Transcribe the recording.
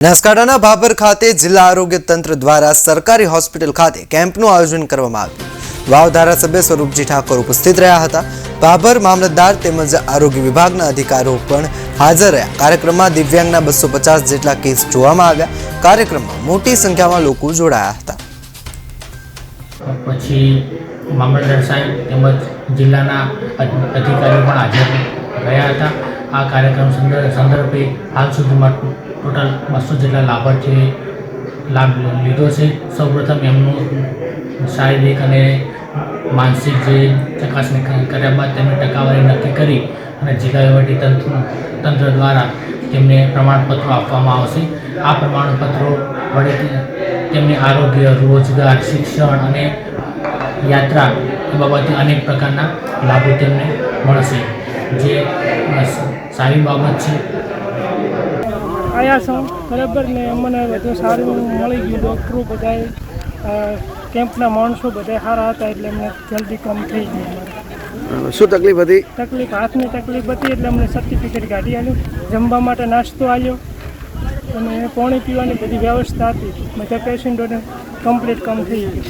બનાસકાંઠાના ભાભર ખાતે જિલ્લા આરોગ્ય તંત્ર દ્વારા સરકારી હોસ્પિટલ ખાતે કેમ્પનું આયોજન કરવામાં આવ્યું। વાવ ધારાસભ્ય સ્વરૂપજી ઠાકોર ઉપસ્થિત રહ્યા હતા। ભાભર મામલતદાર તેમજ આરોગ્ય વિભાગના અધિકારીઓ પણ હાજર રહ્યા। કાર્યક્રમમાં દિવ્યાંગના 250 જેટલા કેસ જોવામાં આવ્યા। કાર્યક્રમમાં મોટી સંખ્યામાં લોકો જોડાયા હતા। પછી મામલતદાર સાહેબ તેમજ જિલ્લાના અધિકારીઓ પણ હાજર રહ્યા હતા। આ કાર્યક્રમ સંદર્ભે હાલ સુધીમાં ટોટલ 200 જેટલા લાભાર્થીઓએ લાભ લીધો છે। સૌપ્રથમ એમનું શારીરિક અને માનસિક જે ચકાસણી કર્યા બાદ તેમની ટકાવારી નક્કી કરી અને જિલ્લા વહીવટી તંત્ર દ્વારા તેમને પ્રમાણપત્રો આપવામાં આવશે। આ પ્રમાણપત્રો વડે તેમની આરોગ્ય, રોજગાર, શિક્ષણ અને યાત્રા એ બાબતે અનેક પ્રકારના લાભો તેમને મળશે, જે સારી બાબત છે। આયા છો બરાબર ને મને બધું સારું મળી ગયું। ડૉક્ટરો બધા કેમ્પના માણસો બધા સારા હતા એટલે અમને જલ્દી કામ થઈ ગયું। શું તકલીફ હતી? તકલીફ હાથની તકલીફ હતી એટલે અમને સર્ટિફિકેટ કાઢી આપ્યું। જમવા માટે નાસ્તો આવ્યો અને પાણી પીવાની બધી વ્યવસ્થા હતી। બધા પેશન્ટોને કમ્પ્લીટ કામ થઈ ગયું।